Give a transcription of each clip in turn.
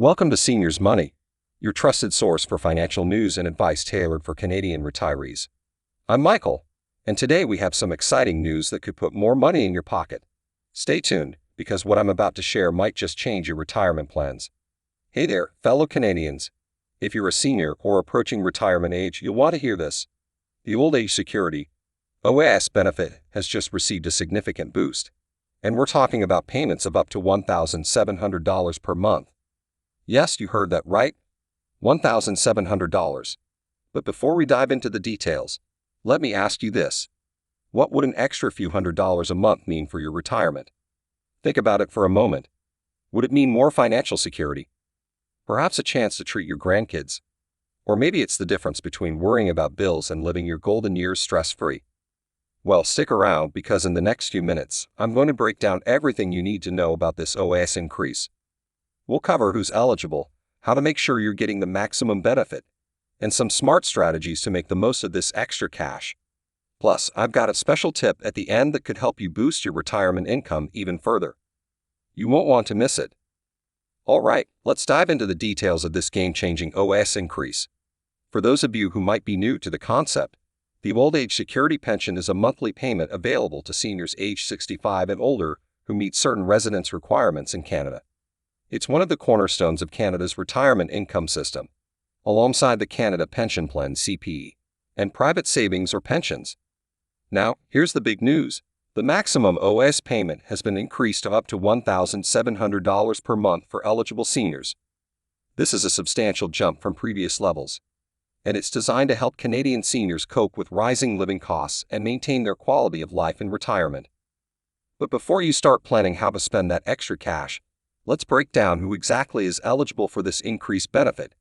Welcome to Seniors Money, your trusted source for financial news and advice tailored for Canadian retirees. I'm Michael, and today we have some exciting news that could put more money in your pocket. Stay tuned, because what I'm about to share might just change your retirement plans. Hey there, fellow Canadians. If you're a senior or approaching retirement age, you'll want to hear this. The Old Age Security, OAS benefit has just received a significant boost. And we're talking about payments of up to $1,700 per month. Yes, you heard that right. $1,700. But before we dive into the details, let me ask you this. What would an extra few $100s a month mean for your retirement? Think about it for a moment. Would it mean more financial security? Perhaps a chance to treat your grandkids? Or maybe it's the difference between worrying about bills and living your golden years stress-free. Well, stick around, because in the next few minutes, I'm going to break down everything you need to know about this OAS increase. We'll cover who's eligible, how to make sure you're getting the maximum benefit, and some smart strategies to make the most of this extra cash. Plus, I've got a special tip at the end that could help you boost your retirement income even further. You won't want to miss it. All right, let's dive into the details of this game-changing OAS increase. For those of you who might be new to the concept, the Old Age Security Pension is a monthly payment available to seniors aged 65 and older who meet certain residence requirements in Canada. It's one of the cornerstones of Canada's retirement income system, alongside the Canada Pension Plan (CPE) and private savings or pensions. Now, here's the big news. The maximum OAS payment has been increased to up to $1,700 per month for eligible seniors. This is a substantial jump from previous levels, and it's designed to help Canadian seniors cope with rising living costs and maintain their quality of life in retirement. But before you start planning how to spend that extra cash, let's break down who exactly is eligible for this increased benefit.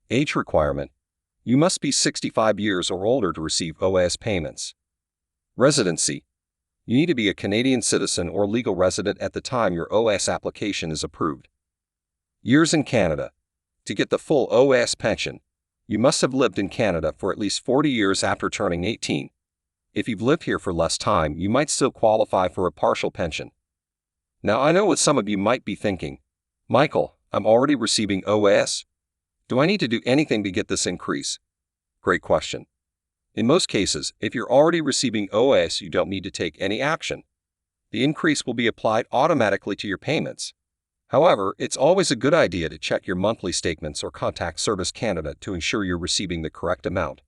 Age requirement. You must be 65 years or older to receive OAS payments. Residency. You need to be a Canadian citizen or legal resident at the time your OAS application is approved. Years in Canada. To get the full OAS pension, you must have lived in Canada for at least 40 years after turning 18. If you've lived here for less time, you might still qualify for a partial pension. Now, I know what some of you might be thinking. Michael, I'm already receiving OAS. Do I need to do anything to get this increase? Great question. In most cases, if you're already receiving OAS, you don't need to take any action. The increase will be applied automatically to your payments. However, it's always a good idea to check your monthly statements or contact Service Canada to ensure you're receiving the correct amount.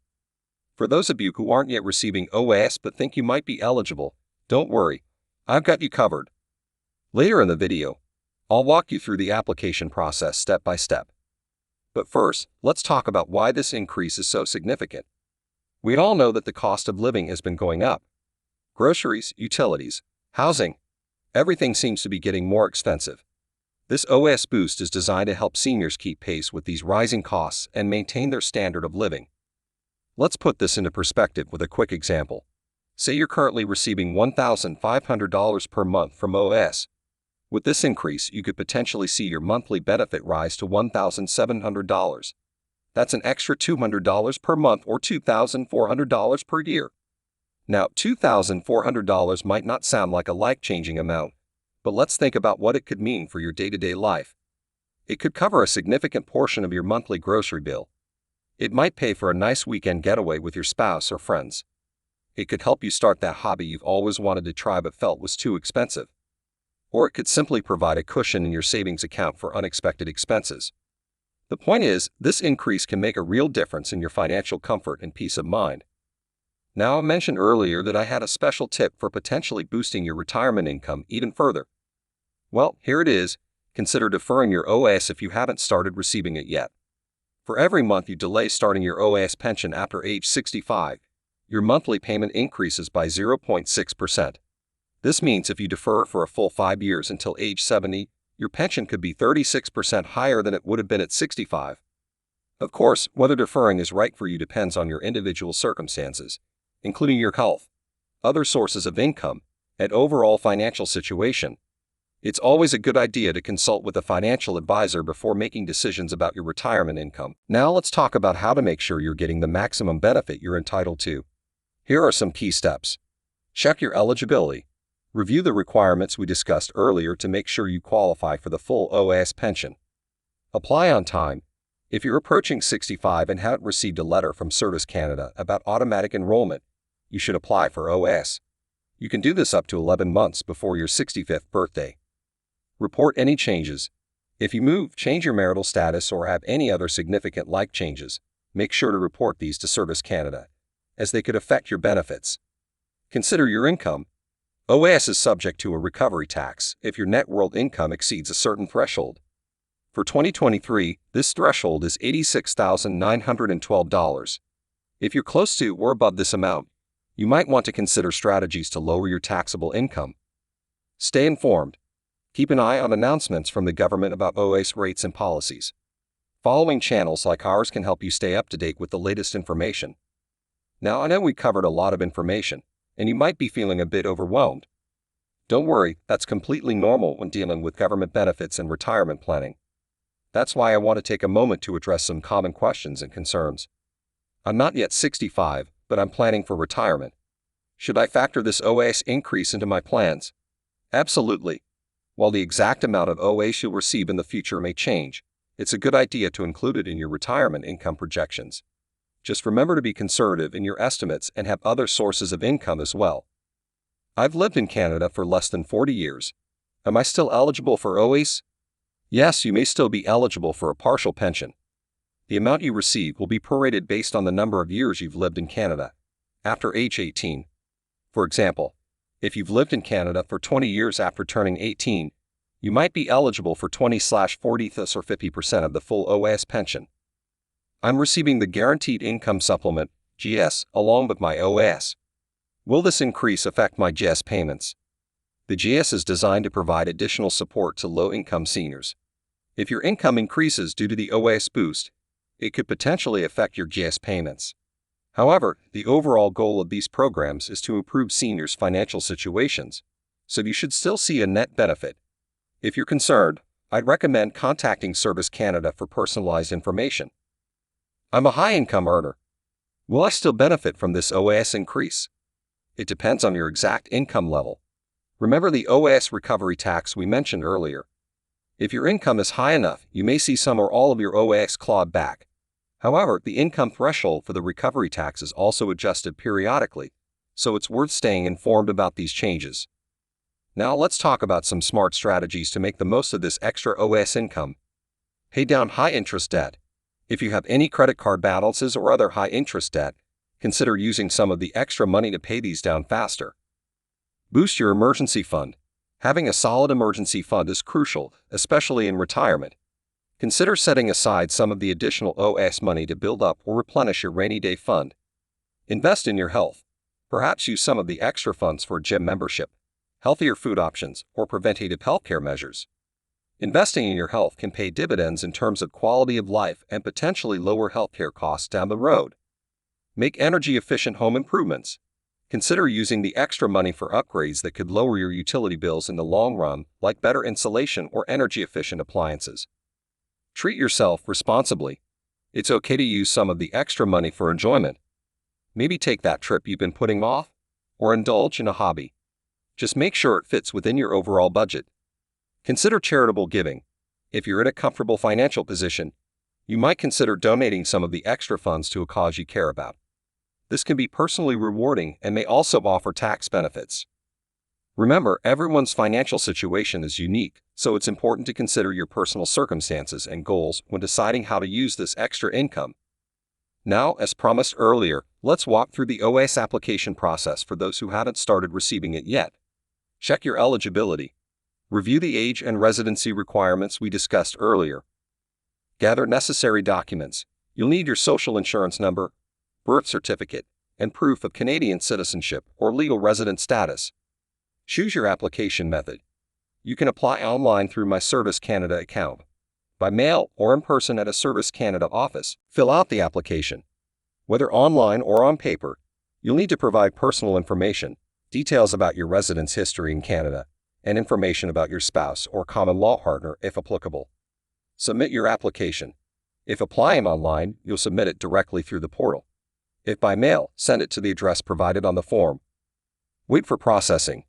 For those of you who aren't yet receiving OAS but think you might be eligible, don't worry. I've got you covered. Later in the video, I'll walk you through the application process step by step. But first, let's talk about why this increase is so significant. We all know that the cost of living has been going up. Groceries, utilities, housing, everything seems to be getting more expensive. This OAS boost is designed to help seniors keep pace with these rising costs and maintain their standard of living. Let's put this into perspective with a quick example. Say you're currently receiving $1,500 per month from OAS. With this increase, you could potentially see your monthly benefit rise to $1,700. That's an extra $200 per month or $2,400 per year. Now, $2,400 might not sound like a life-changing amount, but let's think about what it could mean for your day-to-day life. It could cover a significant portion of your monthly grocery bill. It might pay for a nice weekend getaway with your spouse or friends. It could help you start that hobby you've always wanted to try but felt was too expensive. Or it could simply provide a cushion in your savings account for unexpected expenses. The point is, this increase can make a real difference in your financial comfort and peace of mind. Now, I mentioned earlier that I had a special tip for potentially boosting your retirement income even further. Well, here it is. Consider deferring your OAS if you haven't started receiving it yet. For every month you delay starting your OAS pension after age 65, your monthly payment increases by 0.6%. This means if you defer for a full 5 years until age 70, your pension could be 36% higher than it would have been at 65. Of course, whether deferring is right for you depends on your individual circumstances, including your health, other sources of income, and overall financial situation. It's always a good idea to consult with a financial advisor before making decisions about your retirement income. Now let's talk about how to make sure you're getting the maximum benefit you're entitled to. Here are some key steps. Check your eligibility. Review the requirements we discussed earlier to make sure you qualify for the full OAS pension. Apply on time. If you're approaching 65 and haven't received a letter from Service Canada about automatic enrollment, you should apply for OAS. You can do this up to 11 months before your 65th birthday. Report any changes. If you move, change your marital status, or have any other significant life changes, make sure to report these to Service Canada, as they could affect your benefits. Consider your income. OAS is subject to a recovery tax if your net world income exceeds a certain threshold. For 2023, this threshold is $86,912. If you're close to or above this amount, you might want to consider strategies to lower your taxable income. Stay informed. Keep an eye on announcements from the government about OAS rates and policies. Following channels like ours can help you stay up to date with the latest information. Now, I know we covered a lot of information, and you might be feeling a bit overwhelmed. Don't worry, that's completely normal when dealing with government benefits and retirement planning. That's why I want to take a moment to address some common questions and concerns. I'm not yet 65, but I'm planning for retirement. Should I factor this OAS increase into my plans? Absolutely. While the exact amount of OAS you'll receive in the future may change, it's a good idea to include it in your retirement income projections. Just remember to be conservative in your estimates and have other sources of income as well. I've lived in Canada for less than 40 years. Am I still eligible for OAS? Yes, you may still be eligible for a partial pension. The amount you receive will be prorated based on the number of years you've lived in Canada, after age 18. For example, if you've lived in Canada for 20 years after turning 18, you might be eligible for 20/40 or 50% of the full OAS pension. I'm receiving the Guaranteed Income Supplement, GS, along with my OAS. Will this increase affect my GS payments? The GS is designed to provide additional support to low-income seniors. If your income increases due to the OAS boost, it could potentially affect your GS payments. However, the overall goal of these programs is to improve seniors' financial situations, so you should still see a net benefit. If you're concerned, I'd recommend contacting Service Canada for personalized information. I'm a high-income earner. Will I still benefit from this OAS increase? It depends on your exact income level. Remember the OAS recovery tax we mentioned earlier. If your income is high enough, you may see some or all of your OAS clawed back. However, the income threshold for the recovery tax is also adjusted periodically, so it's worth staying informed about these changes. Now let's talk about some smart strategies to make the most of this extra OAS income. Pay down high-interest debt. If you have any credit card balances or other high-interest debt, consider using some of the extra money to pay these down faster. Boost your emergency fund. Having a solid emergency fund is crucial, especially in retirement. Consider setting aside some of the additional OAS money to build up or replenish your rainy day fund. Invest in your health. Perhaps use some of the extra funds for a gym membership, healthier food options, or preventative healthcare measures. Investing in your health can pay dividends in terms of quality of life and potentially lower healthcare costs down the road. Make energy-efficient home improvements. Consider using the extra money for upgrades that could lower your utility bills in the long run, like better insulation or energy-efficient appliances. Treat yourself responsibly. It's okay to use some of the extra money for enjoyment. Maybe take that trip you've been putting off, or indulge in a hobby. Just make sure it fits within your overall budget. Consider charitable giving. If you're in a comfortable financial position, you might consider donating some of the extra funds to a cause you care about. This can be personally rewarding and may also offer tax benefits. Remember, everyone's financial situation is unique, so it's important to consider your personal circumstances and goals when deciding how to use this extra income. Now, as promised earlier, let's walk through the OAS application process for those who haven't started receiving it yet. Check your eligibility. Review the age and residency requirements we discussed earlier. Gather necessary documents. You'll need your social insurance number, birth certificate, and proof of Canadian citizenship or legal resident status. Choose your application method. You can apply online through my Service Canada account, by mail, or in person at a Service Canada office. Fill out the application. Whether online or on paper, you'll need to provide personal information, details about your residence history in Canada, and information about your spouse or common law partner if applicable. Submit your application. If applying online, you'll submit it directly through the portal. If by mail, send it to the address provided on the form. Wait for processing.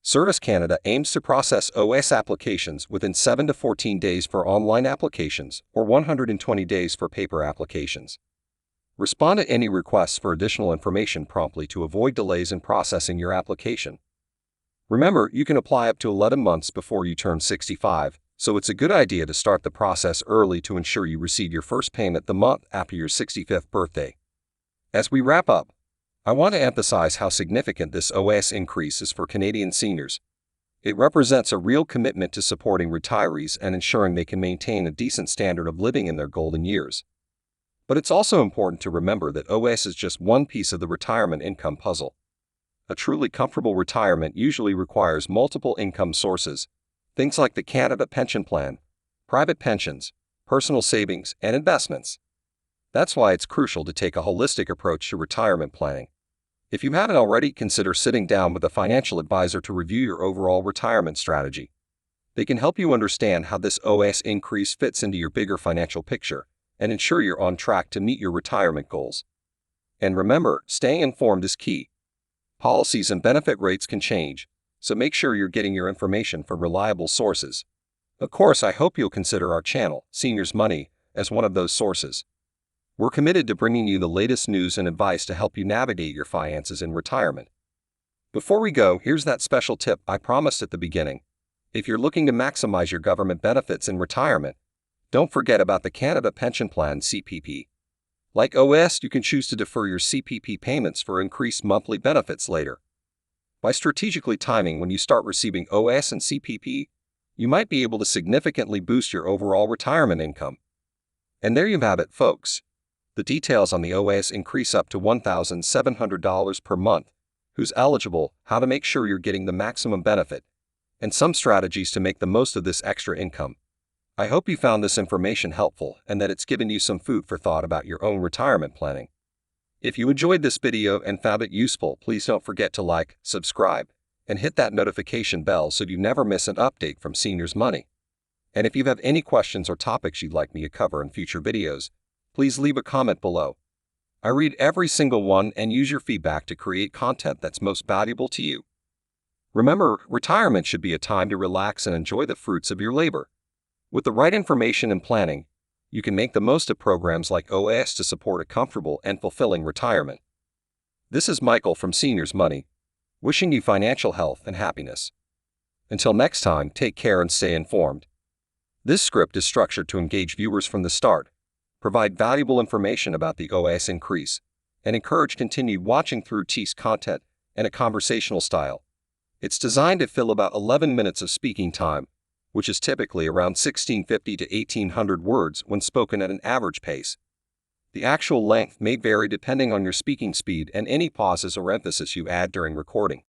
Service Canada aims to process OAS applications within 7 to 14 days for online applications or 120 days for paper applications. Respond to any requests for additional information promptly to avoid delays in processing your application. Remember, you can apply up to 11 months before you turn 65, so it's a good idea to start the process early to ensure you receive your first payment the month after your 65th birthday. As we wrap up, I want to emphasize how significant this OAS increase is for Canadian seniors. It represents a real commitment to supporting retirees and ensuring they can maintain a decent standard of living in their golden years. But it's also important to remember that OAS is just one piece of the retirement income puzzle. A truly comfortable retirement usually requires multiple income sources, things like the Canada Pension Plan, private pensions, personal savings, and investments. That's why it's crucial to take a holistic approach to retirement planning. If you haven't already, consider sitting down with a financial advisor to review your overall retirement strategy. They can help you understand how this OAS increase fits into your bigger financial picture and ensure you're on track to meet your retirement goals. And remember, staying informed is key. Policies and benefit rates can change, so make sure you're getting your information from reliable sources. Of course, I hope you'll consider our channel, Seniors Money, as one of those sources. We're committed to bringing you the latest news and advice to help you navigate your finances in retirement. Before we go, here's that special tip I promised at the beginning. If you're looking to maximize your government benefits in retirement, don't forget about the Canada Pension Plan (CPP). Like OAS, you can choose to defer your CPP payments for increased monthly benefits later. By strategically timing when you start receiving OAS and CPP, you might be able to significantly boost your overall retirement income. And there you have it, folks. The details on the OAS increase up to $1,700 per month, who's eligible, how to make sure you're getting the maximum benefit, and some strategies to make the most of this extra income. I hope you found this information helpful and that it's given you some food for thought about your own retirement planning. If you enjoyed this video and found it useful, please don't forget to like, subscribe, and hit that notification bell so you never miss an update from Seniors Money. And if you have any questions or topics you'd like me to cover in future videos, please leave a comment below. I read every single one and use your feedback to create content that's most valuable to you. Remember, retirement should be a time to relax and enjoy the fruits of your labor. With the right information and planning, you can make the most of programs like OAS to support a comfortable and fulfilling retirement. This is Michael from Seniors Money, wishing you financial health and happiness. Until next time, take care and stay informed. This script is structured to engage viewers from the start, provide valuable information about the OAS increase, and encourage continued watching through TEAS content and a conversational style. It's designed to fill about 11 minutes of speaking time, which is typically around 1650 to 1800 words when spoken at an average pace. The actual length may vary depending on your speaking speed and any pauses or emphasis you add during recording.